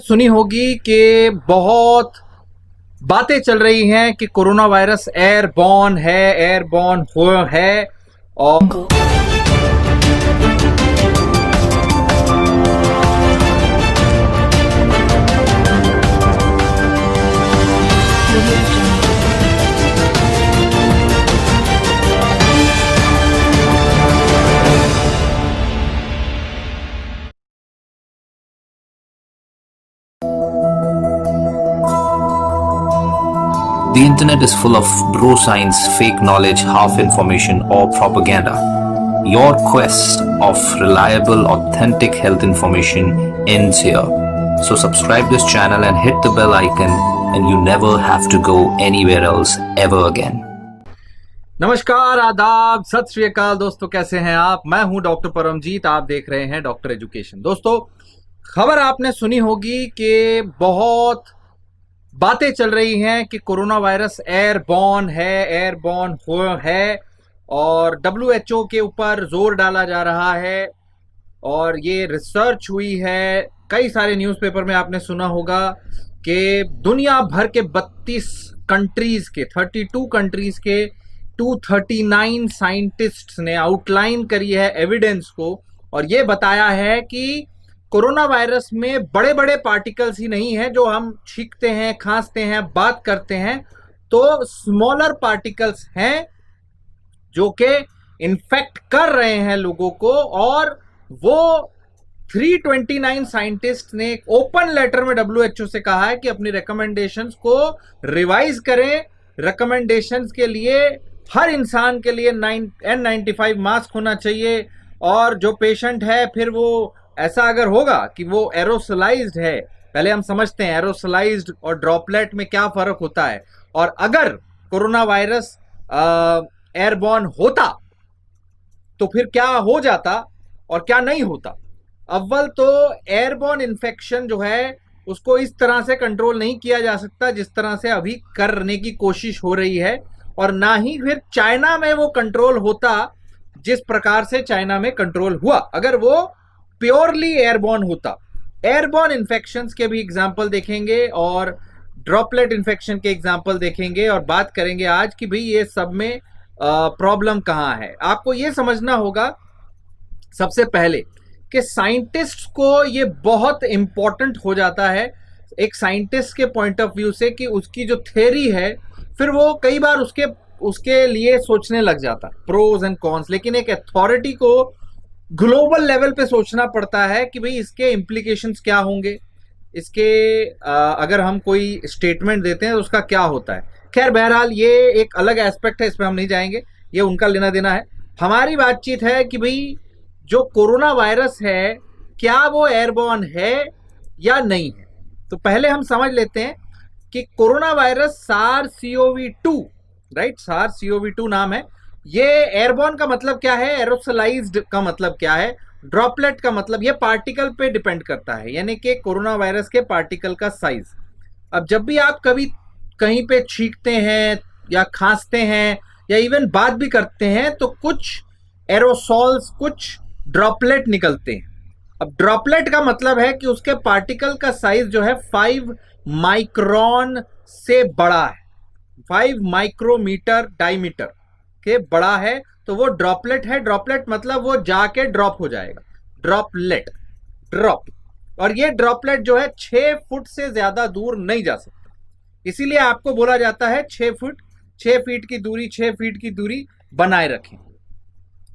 सुनी होगी कि बहुत बातें चल रही हैं कि कोरोना वायरस एयरबॉर्न है और The internet is full of bro science, fake knowledge, half information, or propaganda. Your quest of reliable, authentic health information ends here. So subscribe this channel and hit the bell icon, and you never have to go anywhere else ever again. नमस्कार, आदाब, सत श्री अकाल दोस्तों, कैसे हैं आप? मैं हूं डॉक्टर परमजीत, आप देख रहे हैं डॉक्टर एजुकेशन। दोस्तों, खबर आपने सुनी होगी कि बहुत बातें चल रही हैं कि कोरोना वायरस एयरबॉर्न है और WHO के ऊपर जोर डाला जा रहा है और ये रिसर्च हुई है। कई सारे न्यूज़पेपर में आपने सुना होगा कि दुनिया भर के 32 कंट्रीज के 32 कंट्रीज के 239 साइंटिस्ट्स ने आउटलाइन करी है एविडेंस को और ये बताया है कि कोरोना वायरस में बड़े बड़े पार्टिकल्स ही नहीं है जो हम छींकते हैं, खांसते हैं, बात करते हैं, तो स्मॉलर पार्टिकल्स हैं जो कि इन्फेक्ट कर रहे हैं लोगों को। और वो 329 साइंटिस्ट ने एक ओपन लेटर में WHO से कहा है कि अपनी रिकमेंडेशंस को रिवाइज करें। रिकमेंडेशंस के लिए हर इंसान के लिए N95 मास्क होना चाहिए और जो पेशेंट है फिर वो ऐसा अगर होगा कि वो एरोसोलाइज्ड है, पहले हम समझते हैं एरोसोलाइज्ड और ड्रॉपलेट में क्या फर्क होता है, और अगर कोरोना वायरस एयरबॉर्न होता तो फिर क्या हो जाता और क्या नहीं होता। अव्वल तो एयरबॉर्न इन्फेक्शन जो है उसको इस तरह से कंट्रोल नहीं किया जा सकता जिस तरह से अभी करने की कोशिश हो रही है, और ना ही फिर चाइना में वो कंट्रोल होता जिस प्रकार से चाइना में कंट्रोल हुआ अगर वो प्योरली एयरबॉर्न होता। एयरबॉर्न इन्फेक्शंस के भी एग्जाम्पल देखेंगे और ड्रॉपलेट इन्फेक्शन के एग्जाम्पल देखेंगे और बात करेंगे आज कि भाई ये सब में प्रॉब्लम कहाँ है। आपको ये समझना होगा सबसे पहले कि साइंटिस्ट को ये बहुत इंपॉर्टेंट हो जाता है एक साइंटिस्ट के पॉइंट ऑफ व्यू से कि उसकी जो थ्योरी है फिर वो कई बार उसके लिए सोचने लग जाता, प्रोज एंड कॉन्स। लेकिन एक अथॉरिटी को ग्लोबल लेवल पे सोचना पड़ता है कि भाई इसके इम्प्लीकेशंस क्या होंगे, इसके अगर हम कोई स्टेटमेंट देते हैं तो उसका क्या होता है। खैर, बहरहाल ये एक अलग एस्पेक्ट है, इस पर हम नहीं जाएंगे, ये उनका लेना देना है। हमारी बातचीत है कि भाई जो कोरोना वायरस है क्या वो एयरबॉर्न है या नहीं है। तो पहले हम समझ लेते हैं कि corona virus SARS-CoV-2, right, SARS-CoV-2 नाम है। ये एयरबॉर्न का मतलब क्या है, एरोसोलाइज्ड का मतलब क्या है, ड्रॉपलेट का मतलब, ये पार्टिकल पे डिपेंड करता है, यानी कि कोरोना वायरस के पार्टिकल का साइज। अब जब भी आप कभी कहीं पे छींकते हैं या खांसते हैं या इवन बात भी करते हैं तो कुछ एरोसॉल्स, कुछ ड्रॉपलेट निकलते हैं। अब ड्रॉपलेट का मतलब है कि उसके पार्टिकल का साइज जो है 5 माइक्रोन से बड़ा है, 5 माइक्रोमीटर डायमीटर के बड़ा है, तो वो ड्रॉपलेट है। ड्रॉपलेट मतलब वो जाके ड्रॉप हो जाएगा, ड्रॉपलेट, ड्रॉप। और ये ड्रॉपलेट जो है 6 फुट से ज्यादा दूर नहीं जा सकता, इसीलिए आपको बोला जाता है 6 फीट की दूरी, 6 फीट की दूरी बनाए रखें।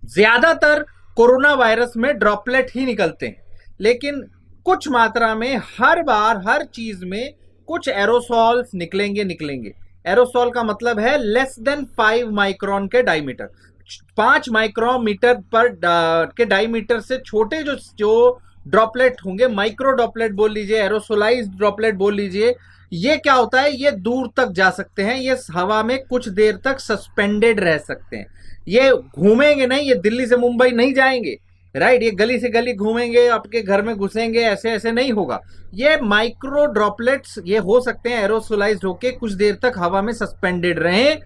ज्यादातर कोरोना वायरस में ड्रॉपलेट ही निकलते हैं, लेकिन कुछ मात्रा में हर बार हर चीज में कुछ एरोसॉल्स निकलेंगे। एरोसॉल का मतलब है लेस देन 5 माइक्रोन के डायमीटर, 5 माइक्रोमीटर पर के डायमीटर से छोटे जो ड्रॉपलेट होंगे, माइक्रो ड्रॉपलेट बोल लीजिए, एरोसोलाइज्ड ड्रॉपलेट बोल लीजिए। ये क्या होता है, ये दूर तक जा सकते हैं, ये हवा में कुछ देर तक सस्पेंडेड रह सकते हैं, ये घूमेंगे नहीं, ये दिल्ली से मुंबई नहीं जाएंगे, राइट, ये गली से गली घूमेंगे, आपके घर में घुसेंगे, ऐसे ऐसे नहीं होगा। ये माइक्रो ड्रॉपलेट्स ये हो सकते हैं एरोसोलाइज्ड होके कुछ देर तक हवा में सस्पेंडेड रहें।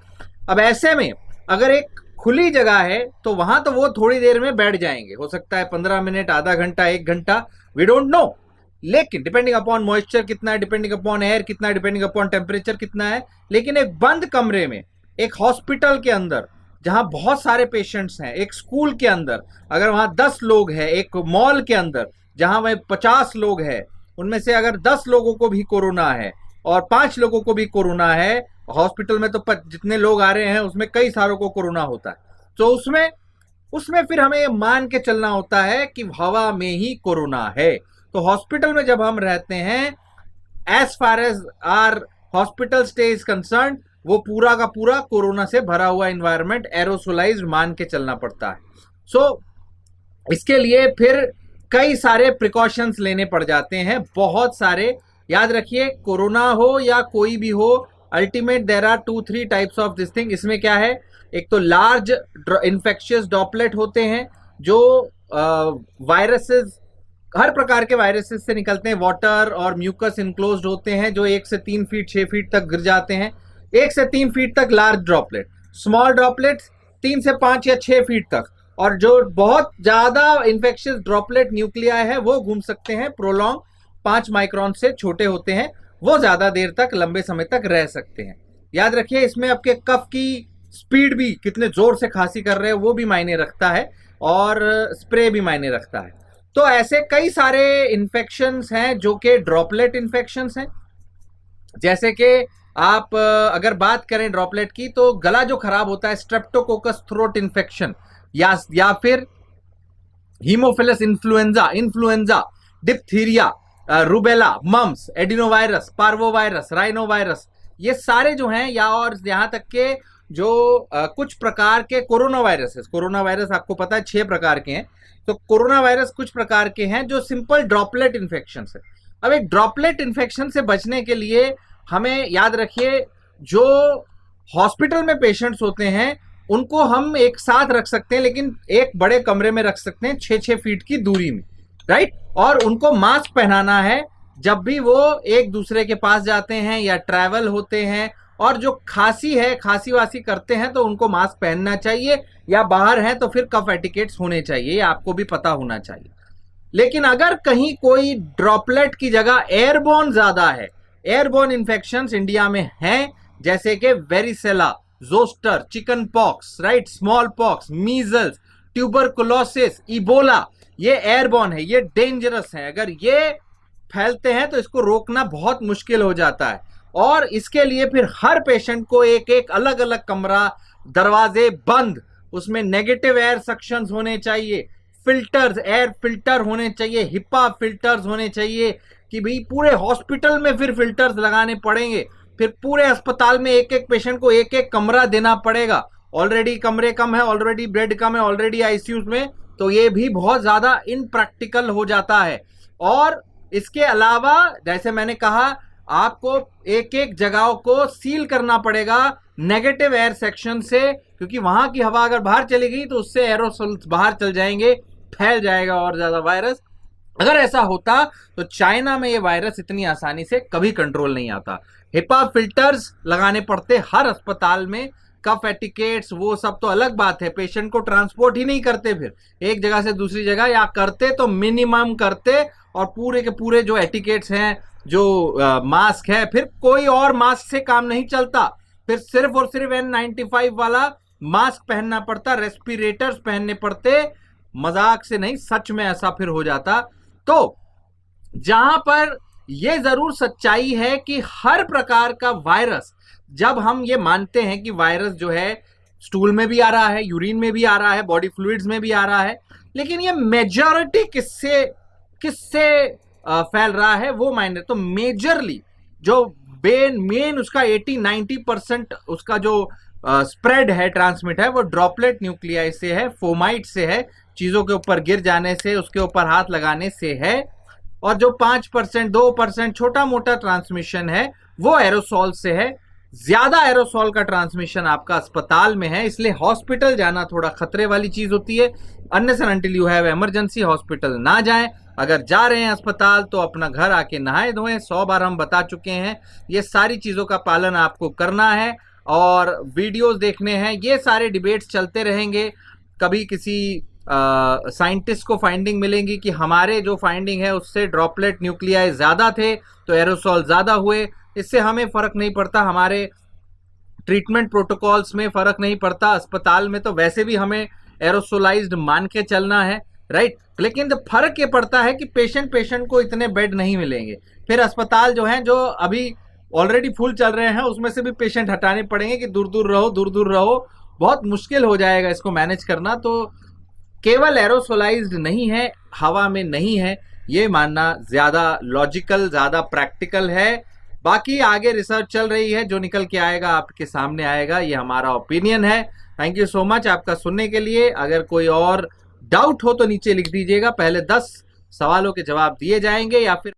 अब ऐसे में अगर एक खुली जगह है तो वहां तो वो थोड़ी देर में बैठ जाएंगे, हो सकता है 15 मिनट, आधा घंटा, 1 घंटा, वी डोंट नो। लेकिन डिपेंडिंग अपॉन मॉइस्चर कितना है, डिपेंडिंग अपॉन एयर कितना है, डिपेंडिंग अपॉन टेम्परेचर कितना है। लेकिन एक बंद कमरे में, एक हॉस्पिटल के अंदर जहां बहुत सारे पेशेंट्स हैं, एक स्कूल के अंदर अगर वहां 10 लोग हैं, एक मॉल के अंदर जहां वह 50 लोग हैं, उनमें से अगर 10 लोगों को भी कोरोना है और 5 लोगों को भी कोरोना है, हॉस्पिटल में तो जितने लोग आ रहे हैं उसमें कई सारों को कोरोना होता है, तो उसमें फिर हमें ये मान के चलना होता है कि हवा में ही कोरोना है। तो हॉस्पिटल में जब हम रहते हैं, as far as our hospital stay is concern, वो पूरा का पूरा कोरोना से भरा हुआ एनवायरनमेंट एरोसोलाइज्ड मान के चलना पड़ता है। इसके लिए फिर कई सारे प्रिकॉशंस लेने पड़ जाते हैं, बहुत सारे। याद रखिए, कोरोना हो या कोई भी हो, ultimate there are 2-3 types of this thing. इसमें क्या है, एक तो लार्ज इन्फेक्शियस ड्रॉपलेट होते हैं जो वायरसेस, हर प्रकार के वायरसेस से निकलते हैं, वाटर और म्यूकस इनक्लोज्ड होते हैं, जो 1 से 3 फीट 6 फीट तक गिर जाते हैं। 1 से 3 फीट तक लार्ज ड्रॉपलेट, स्मॉल ड्रॉपलेट 3 से 5 या 6 फीट तक, और जो बहुत ज्यादा इन्फेक्शियस ड्रॉपलेट न्यूक्लियाई है वो घूम सकते हैं, प्रोलॉन्ग 5 माइक्रोन से छोटे होते हैं, वो ज्यादा देर तक, लंबे समय तक रह सकते हैं। याद रखिए, इसमें आपके कफ की स्पीड भी, कितने जोर से खांसी कर रहे हैं वो भी मायने रखता है, और स्प्रे भी मायने रखता है। तो ऐसे कई सारे इन्फेक्शंस हैं जो कि ड्रॉपलेट इन्फेक्शंस हैं। जैसे कि आप अगर बात करें ड्रॉपलेट की, तो गला जो खराब होता है, स्ट्रेप्टोकोकस थ्रोट इन्फेक्शन, या फिर haemophilus influenza, diphtheria, rubella, mumps, adenovirus, parvovirus, rhinovirus, ये सारे जो हैं, या और यहां तक के जो कुछ प्रकार के कोरोना वायरस आपको पता है 6 प्रकार के हैं, तो कोरोना वायरस कुछ प्रकार के हैं जो सिंपल ड्रॉपलेट इन्फेक्शन है। अब एक ड्रॉपलेट इन्फेक्शन से बचने के लिए हमें याद रखिए, जो हॉस्पिटल में पेशेंट्स होते हैं उनको हम एक साथ रख सकते हैं, लेकिन एक बड़े कमरे में रख सकते हैं 6-6 फीट की दूरी में, राइट। और उनको मास्क पहनाना है जब भी वो एक दूसरे के पास जाते हैं या ट्रैवल होते हैं, और जो खांसी वासी करते हैं तो उनको मास्क पहनना चाहिए, या बाहर हैं तो फिर कफ एटिकेट्स होने चाहिए, आपको भी पता होना चाहिए। लेकिन अगर कहीं कोई ड्रॉपलेट की जगह एयरबोर्न ज्यादा है, एयरबोर्न इन्फेक्शंस इंडिया में हैं, जैसे कि varicella, zoster, chicken pox, right, small pox, measles, tuberculosis, Ebola, ये एयरबोर्न है, ये डेंजरस है। अगर ये फैलते हैं तो इसको रोकना बहुत मुश्किल हो जाता है, और इसके लिए फिर हर पेशेंट को एक एक अलग अलग कमरा, दरवाजे बंद, उसमें नेगेटिव एयर सक्शंस होने चाहिए, फिल्टर्स, एयर फिल्टर होने चाहिए, हिपा फिल्टर्स होने चाहिए, कि भाई पूरे हॉस्पिटल में फिर फिल्टर्स लगाने पड़ेंगे, फिर पूरे अस्पताल में एक एक पेशेंट को एक एक कमरा देना पड़ेगा। ऑलरेडी कमरे कम है, ऑलरेडी बेड कम है, ऑलरेडी आईसीयू में, तो ये भी बहुत ज्यादा इनप्रैक्टिकल हो जाता है। और इसके अलावा जैसे मैंने कहा, आपको एक एक जगहों को सील करना पड़ेगा नेगेटिव एयर सेक्शन से, क्योंकि वहां की हवा अगर बाहर चली गई तो उससे एरोसोल्स बाहर चल जाएंगे, फैल जाएगा और ज्यादा वायरस। अगर ऐसा होता तो चाइना में ये वायरस इतनी आसानी से कभी कंट्रोल नहीं आता। हिपा फिल्टर्स लगाने पड़ते हर अस्पताल में, कफ एटिकेट्स वो सब तो अलग बात है, पेशेंट को ट्रांसपोर्ट ही नहीं करते फिर एक जगह से दूसरी जगह, या करते तो मिनिमम करते, और पूरे के पूरे जो एटिकेट्स हैं, जो मास्क है, फिर कोई और मास्क से काम नहीं चलता, फिर सिर्फ और सिर्फ N95 वाला मास्क पहनना पड़ता, रेस्पिरेटर्स पहनने पड़ते, मजाक से नहीं, सच में ऐसा फिर हो जाता। तो जहां पर यह जरूर सच्चाई है कि हर प्रकार का वायरस, जब हम ये मानते हैं कि वायरस जो है स्टूल में भी आ रहा है, यूरिन में भी आ रहा है, बॉडी फ्लूइड्स में भी आ रहा है, लेकिन ये मेजॉरिटी किससे फैल रहा है वो मायने, तो मेजरली जो मेन उसका 80-90% उसका जो स्प्रेड है, ट्रांसमिट है, वो ड्रॉपलेट न्यूक्लियाई से है, फोमाइट से है, चीजों के ऊपर गिर जाने से, उसके ऊपर हाथ लगाने से है, और जो 5% 2% छोटा मोटा ट्रांसमिशन है वो एरोसॉल से है। ज्यादा एरोसॉल का ट्रांसमिशन आपका अस्पताल में है, इसलिए हॉस्पिटल जाना थोड़ा खतरे वाली चीज होती है। Unless and until you have emergency, hospital ना जाएं। अगर जा रहे हैं अस्पताल तो अपना घर आके नहाए धोएं, 100 बार हम बता चुके हैं, ये सारी चीजों का पालन आपको करना है, और वीडियोस देखने हैं, ये सारे डिबेट्स चलते रहेंगे। कभी किसी साइंटिस्ट को फाइंडिंग मिलेंगी कि हमारे जो फाइंडिंग है उससे ड्रॉपलेट न्यूक्लियाई ज़्यादा थे तो एरोसॉल ज़्यादा हुए, इससे हमें फ़र्क नहीं पड़ता, हमारे ट्रीटमेंट प्रोटोकॉल्स में फ़र्क नहीं पड़ता, अस्पताल में तो वैसे भी हमें एरोसोलाइज्ड मान के चलना है, राइट। लेकिन जब फर्क ये पड़ता है कि पेशेंट को इतने बेड नहीं मिलेंगे, फिर अस्पताल जो हैं जो अभी ऑलरेडी फुल चल रहे हैं उसमें से भी पेशेंट हटाने पड़ेंगे कि दूर दूर रहो, दूर दूर रहो, बहुत मुश्किल हो जाएगा इसको मैनेज करना। तो केवल एरोसोलाइज्ड नहीं है, हवा में नहीं है, ये मानना ज़्यादा लॉजिकल, ज़्यादा प्रैक्टिकल है। बाकी आगे रिसर्च चल रही है, जो निकल के आएगा आपके सामने आएगा, ये हमारा ओपिनियन है। थैंक यू सो मच आपका सुनने के लिए। अगर कोई और डाउट हो तो नीचे लिख दीजिएगा, पहले 10 सवालों के जवाब दिए जाएंगे या फिर